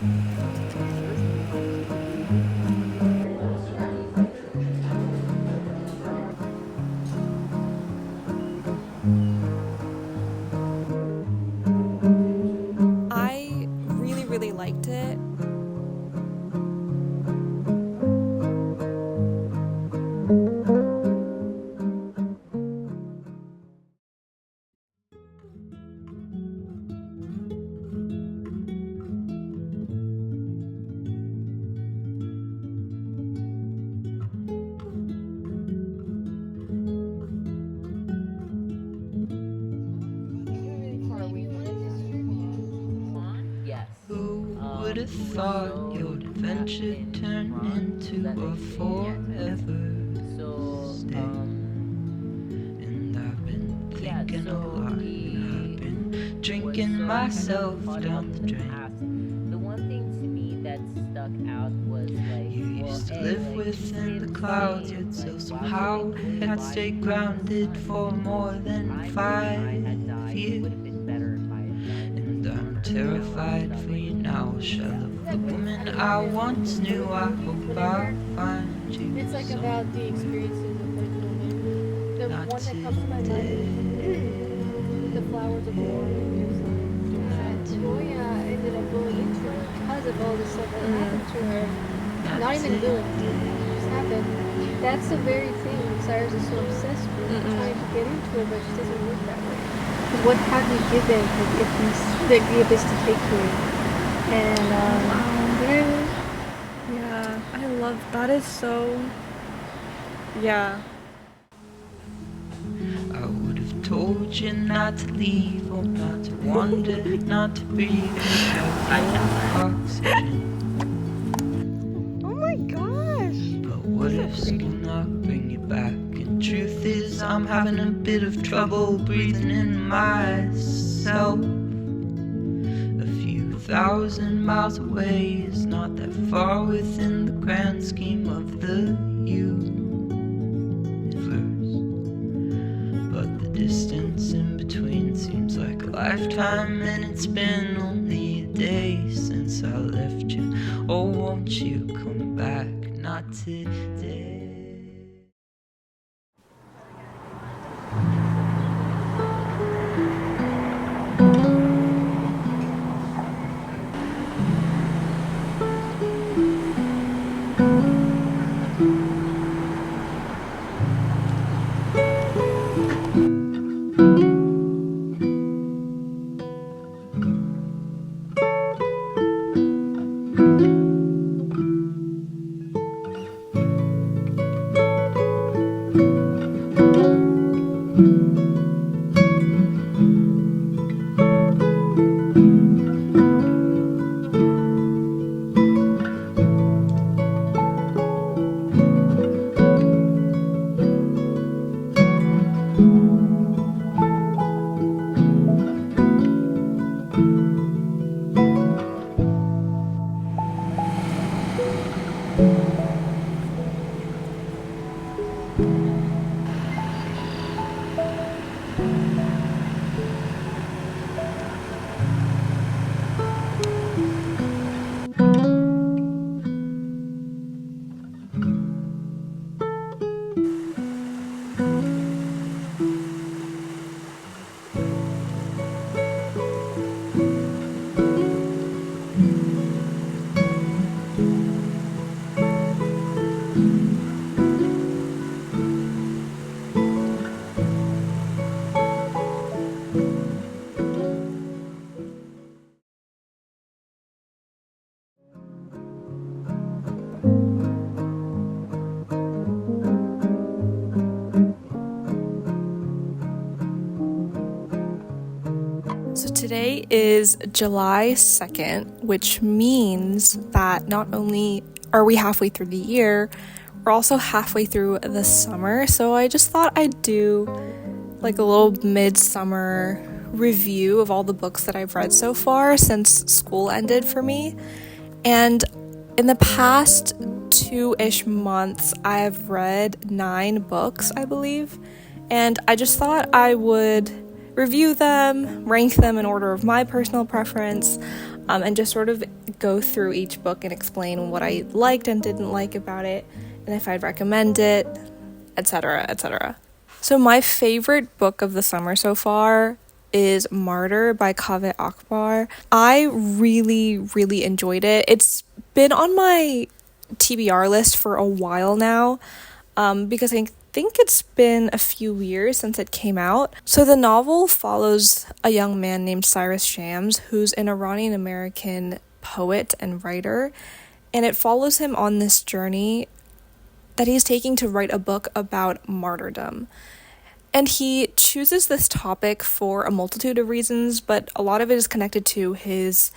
I really, really liked it. Who would have thought your adventure turned into a forever stay? And I've been thinking a lot, and I've been drinking myself down the drain. The one thing to me that stuck out was like, You used to live within the clouds, yet still somehow had stayed grounded for more than 5 years. And I'm terrified for you now, shell of the woman I once knew. I hope I'll find you. It's like about the experiences of like women. The one that comes to my mind, the flowers of war. Toya ended up going into it because of all this stuff that happened to her. Not even good. It just happened. That's the very thing Cyrus is so obsessed with, trying to get into it, but it just doesn't work that way. Because what have you given the abyss to take away? And Yeah, I love that. Is so. Yeah. I would have told you not to leave, or not to wander, not to breathe without oxygen. Oh my gosh. But what if's cannot bring you back? And truth is, I'm having a bit of trouble breathing in myself. A few thousand miles away is not that far within the grand scheme of the universe. But the distance in between seems like a lifetime, and it's been only a day since I left you. Oh, won't you come back? Not today. So today is July 2nd, which means that not only are we halfway through the year, we're also halfway through the summer. So I just thought I'd do like a little midsummer review of all the books that I've read so far since school ended for me. And in the past 2-ish months, I've read 9 books, I believe. And I just thought I would review them, rank them in order of my personal preference. and just sort of go through each book and explain what I liked and didn't like about it, and if I'd recommend it, etc., etc. So my favorite book of the summer so far is Martyr by Kaveh Akbar. I really, really enjoyed it. It's been on my TBR list for a while now, because I think it's been a few years since it came out. So the novel follows a young man named Cyrus Shams, who's an Iranian American poet and writer, and it follows him on this journey that he's taking to write a book about martyrdom. And he chooses this topic for a multitude of reasons, but a lot of it is connected to his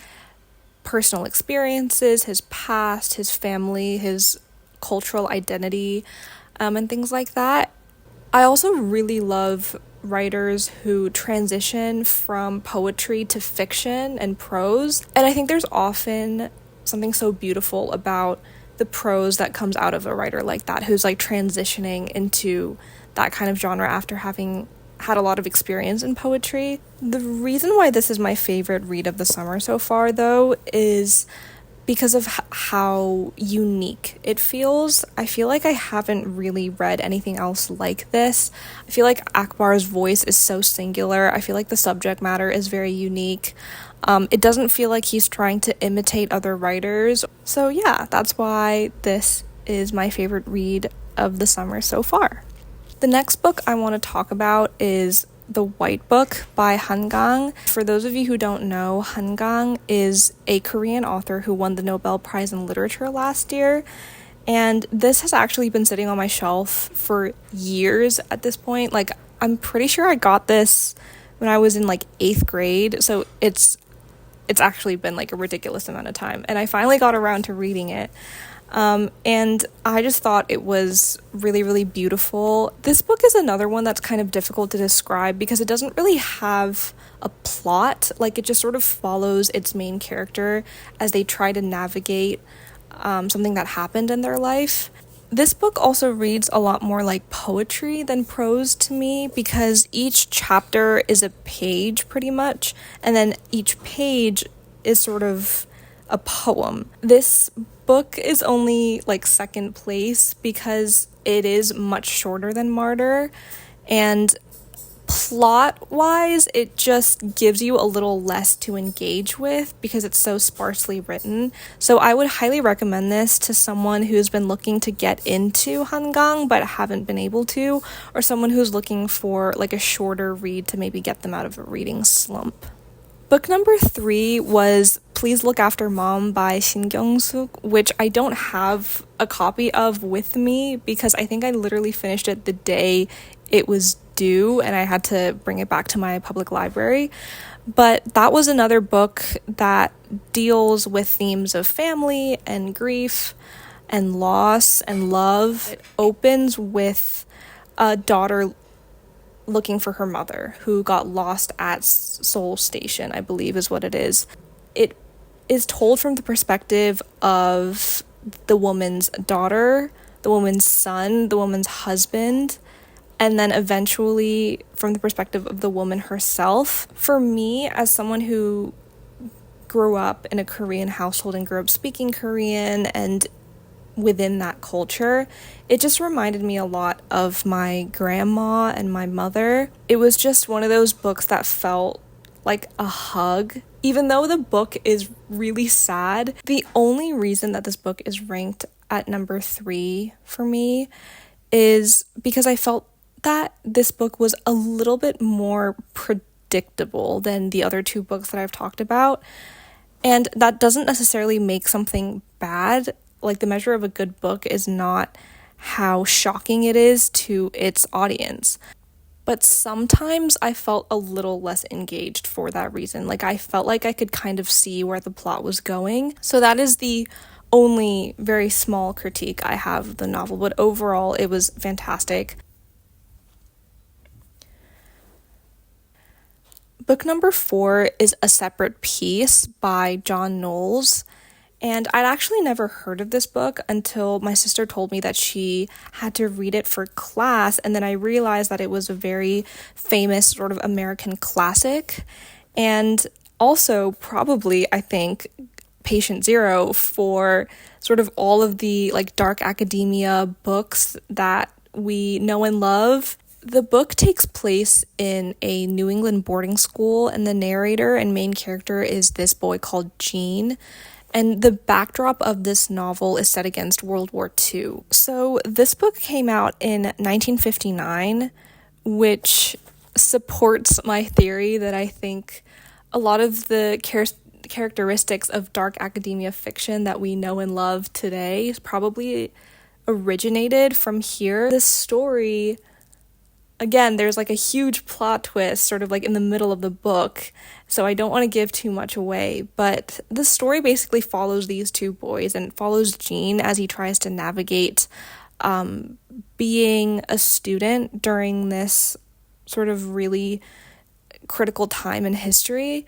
personal experiences, his past, his family, his cultural identity, and things like that. I also really love writers who transition from poetry to fiction and prose, and I think there's often something so beautiful about the prose that comes out of a writer like that, who's like transitioning into that kind of genre after having had a lot of experience in poetry. The reason why this is my favorite read of the summer so far, though, is because of how unique it feels. I feel like I haven't really read anything else like this. I feel like Akbar's voice is so singular. I feel like the subject matter is very unique. It doesn't feel like he's trying to imitate other writers. So yeah, that's why this is my favorite read of the summer so far. The next book I want to talk about is The White Book by Kang. For those of you who don't know, Kang is a Korean author who won the Nobel Prize in Literature last year. And this has actually been sitting on my shelf for years at this point. Like, I'm pretty sure I got this when I was in like 8th grade. So it's actually been like a ridiculous amount of time. And I finally got around to reading it. And I just thought it was really, really beautiful. This book is another one that's kind of difficult to describe because it doesn't really have a plot. Like, it just sort of follows its main character as they try to navigate something that happened in their life. This book also reads a lot more like poetry than prose to me because each chapter is a page pretty much, and then each page is sort of a poem. This book is only like second place because it is much shorter than Martyr, and plot-wise, it just gives you a little less to engage with because it's so sparsely written. So I would highly recommend this to someone who's been looking to get into Kang but haven't been able to, or someone who's looking for like a shorter read to maybe get them out of a reading slump. Book number 3 was Please Look After Mom by Shin Kyung-Sook, which I don't have a copy of with me because I think I literally finished it the day it was due and I had to bring it back to my public library. But that was another book that deals with themes of family and grief and loss and love. It opens with a daughter looking for her mother who got lost at Seoul Station, I believe is what it is. It is told from the perspective of the woman's daughter, the woman's son, the woman's husband, and then eventually from the perspective of the woman herself. For me, as someone who grew up in a Korean household and grew up speaking Korean and within that culture, it just reminded me a lot of my grandma and my mother. It was just one of those books that felt like a hug. Even though the book is really sad, the only reason that this book is ranked at number 3 for me is because I felt that this book was a little bit more predictable than the other 2 books that I've talked about. And that doesn't necessarily make something bad. Like, the measure of a good book is not how shocking it is to its audience. But sometimes I felt a little less engaged for that reason. Like, I felt like I could kind of see where the plot was going. So that is the only very small critique I have of the novel. But overall, it was fantastic. Book number 4 is A Separate Piece by John Knowles. And I'd actually never heard of this book until my sister told me that she had to read it for class, and then I realized that it was a very famous sort of American classic. And also probably, I think, patient zero for sort of all of the like dark academia books that we know and love. The book takes place in a New England boarding school, and the narrator and main character is this boy called Gene. And the backdrop of this novel is set against World War II. So this book came out in 1959, which supports my theory that I think a lot of the characteristics of dark academia fiction that we know and love today probably originated from here. This story, again, there's like a huge plot twist sort of like in the middle of the book, so I don't want to give too much away, but the story basically follows these two boys and follows Gene as he tries to navigate being a student during this sort of really critical time in history,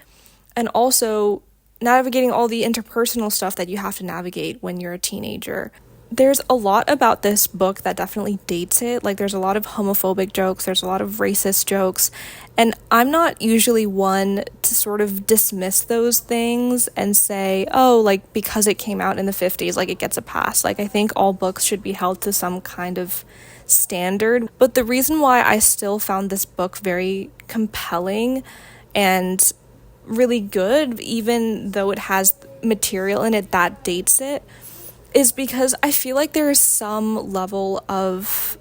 and also navigating all the interpersonal stuff that you have to navigate when you're a teenager. There's a lot about this book that definitely dates it. Like, there's a lot of homophobic jokes, there's a lot of racist jokes, and I'm not usually one to sort of dismiss those things and say, oh, like, because it came out in the 50s, like, it gets a pass. Like, I think all books should be held to some kind of standard. But the reason why I still found this book very compelling and really good, even though it has material in it that dates it, is because I feel like there is some level of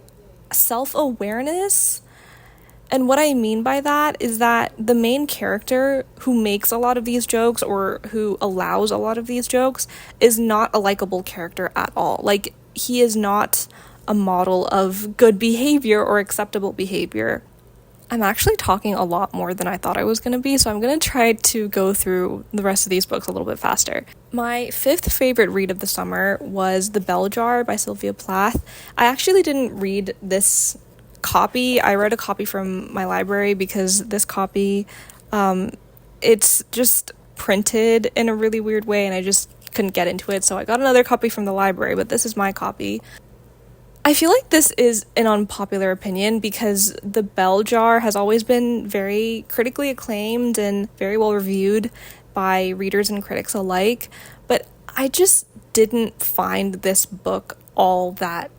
self-awareness. And what I mean by that is that the main character who makes a lot of these jokes, or who allows a lot of these jokes, is not a likable character at all. Like, he is not a model of good behavior or acceptable behavior. I'm actually talking a lot more than I thought I was going to be, so I'm going to try to go through the rest of these books a little bit faster. My fifth favorite read of the summer was The Bell Jar by Sylvia Plath. I actually didn't read this copy. I read a copy from my library because this copy, it's just printed in a really weird way and I just couldn't get into it, so I got another copy from the library, but this is my copy. I feel like this is an unpopular opinion because The Bell Jar has always been very critically acclaimed and very well reviewed by readers and critics alike, but I just didn't find this book all that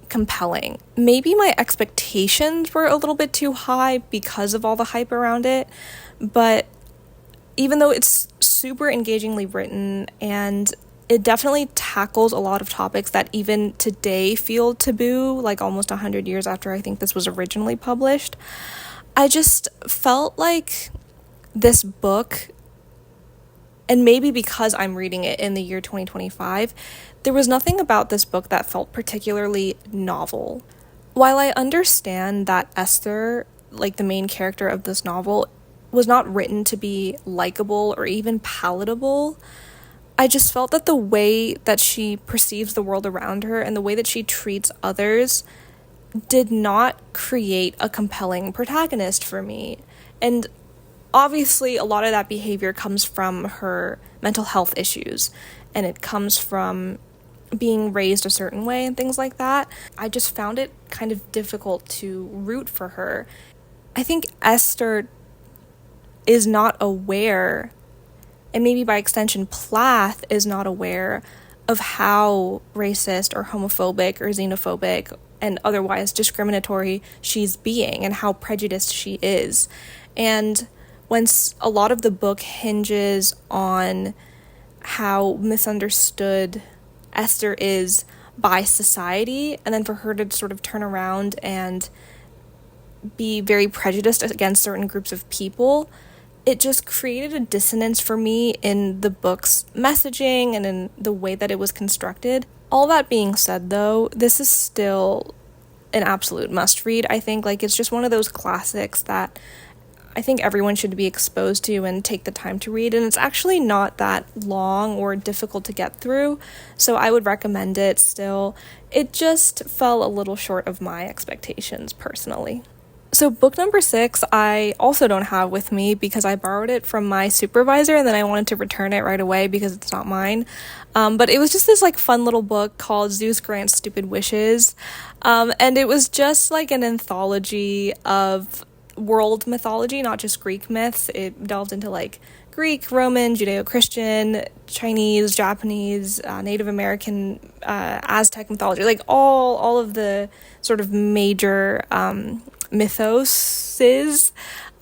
compelling. Maybe my expectations were a little bit too high because of all the hype around it, but even though it's super engagingly written and it definitely tackles a lot of topics that even today feel taboo, like almost 100 years after I think this was originally published, I just felt like this book, and maybe because I'm reading it in the year 2025, there was nothing about this book that felt particularly novel. While I understand that Esther, like the main character of this novel, was not written to be likable or even palatable, I just felt that the way that she perceives the world around her and the way that she treats others did not create a compelling protagonist for me. And obviously a lot of that behavior comes from her mental health issues, and it comes from being raised a certain way and things like that. I just found it kind of difficult to root for her. I think Esther is not aware, and maybe by extension Plath is not aware, of how racist or homophobic or xenophobic and otherwise discriminatory she's being and how prejudiced she is. And when a lot of the book hinges on how misunderstood Esther is by society, and then for her to sort of turn around and be very prejudiced against certain groups of people, it just created a dissonance for me in the book's messaging and in the way that it was constructed. All that being said, though, this is still an absolute must-read. I think, like, it's just one of those classics that I think everyone should be exposed to and take the time to read, and it's actually not that long or difficult to get through, so I would recommend it still. It just fell a little short of my expectations, personally. So book number 6, I also don't have with me because I borrowed it from my supervisor and then I wanted to return it right away because it's not mine. But it was just this like fun little book called Zeus Grants Stupid Wishes. And it was just like an anthology of world mythology, not just Greek myths. It delved into like Greek, Roman, Judeo-Christian, Chinese, Japanese, Native American, Aztec mythology, like all of the sort of major mythoses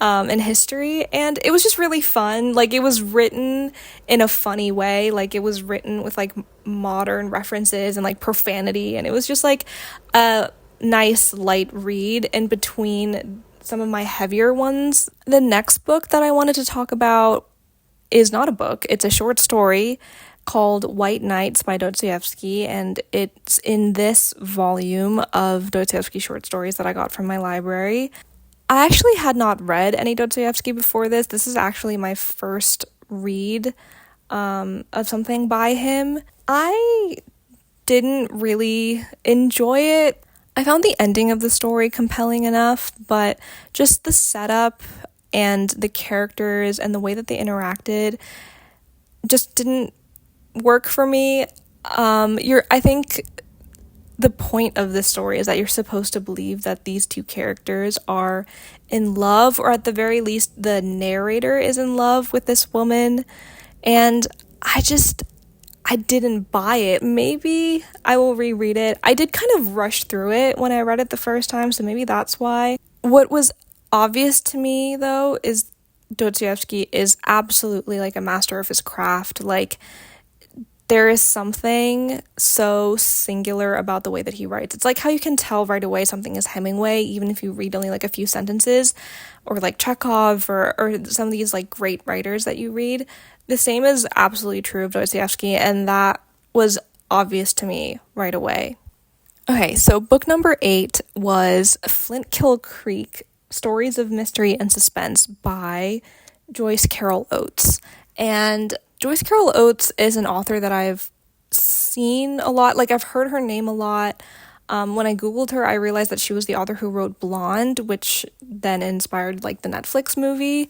in history, and it was just really fun. Like, it was written in a funny way, like it was written with like modern references and like profanity, and it was just like a nice light read in between some of my heavier ones. The next book that I wanted to talk about is not a book, it's a short story called White Nights by Dostoevsky, and it's in this volume of Dostoevsky short stories that I got from my library. I actually had not read any Dostoevsky before this. This is actually my first read of something by him. I didn't really enjoy it. I found the ending of the story compelling enough, but just the setup and the characters and the way that they interacted just didn't work for me. I think the point of this story is that you're supposed to believe that these two characters are in love, or at the very least the narrator is in love with this woman, and I didn't buy it. Maybe I will reread it. I did kind of rush through it when I read it the first time, so maybe that's why. What was obvious to me, though, is Dostoevsky is absolutely like a master of his craft. Like, there is something so singular about the way that he writes. It's like how you can tell right away something is Hemingway, even if you read only like a few sentences, or like Chekhov, or some of these like great writers that you read. The same is absolutely true of Dostoevsky, and that was obvious to me right away. Okay, so book number 8 was Flint Kill Creek, Stories of Mystery and Suspense by Joyce Carol Oates. And Joyce Carol Oates is an author that I've seen a lot. Like, I've heard her name a lot. When I Googled her, I realized that she was the author who wrote Blonde, which then inspired like the Netflix movie.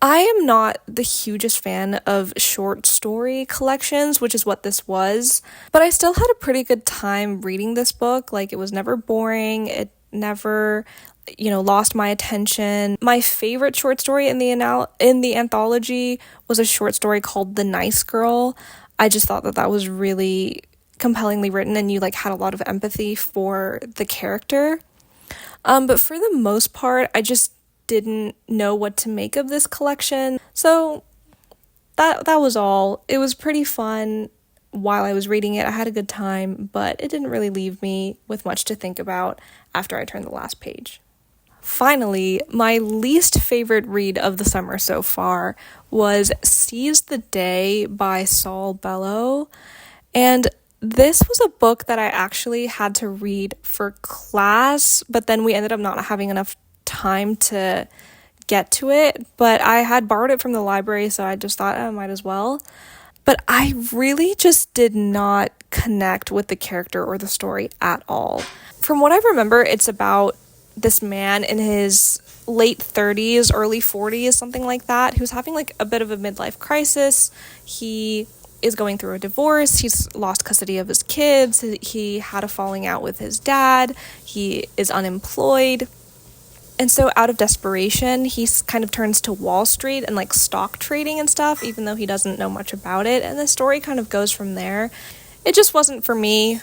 I am not the hugest fan of short story collections, which is what this was, but I still had a pretty good time reading this book. Like, it was never boring. It never, lost my attention. My favorite short story in the anthology was a short story called The Nice Girl. I just thought that was really compellingly written, and you like had a lot of empathy for the character. But for the most part, I just didn't know what to make of this collection. So that was all. It was pretty fun while I was reading it. I had a good time, but it didn't really leave me with much to think about after I turned the last page. Finally, my least favorite read of the summer so far was Seize the Day by Saul Bellow. And this was a book that I actually had to read for class, but then we ended up not having enough time to get to it. But I had borrowed it from the library, so I just thought I might as well. But I really just did not connect with the character or the story at all. From what I remember, it's about this man in his late 30s, early 40s, something like that, who's having like a bit of a midlife crisis. He is going through a divorce. He's lost custody of his kids. He had a falling out with his dad. He is unemployed. And so out of desperation, he kind of turns to Wall Street and like stock trading and stuff, even though he doesn't know much about it. And the story kind of goes from there. It just wasn't for me.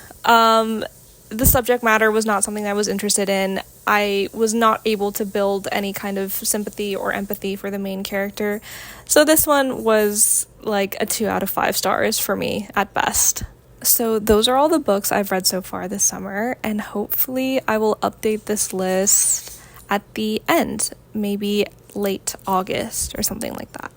The subject matter was not something I was interested in. I was not able to build any kind of sympathy or empathy for the main character. So this one was like a 2 out of 5 stars for me at best. So those are all the books I've read so far this summer, and hopefully I will update this list at the end, maybe late August or something like that.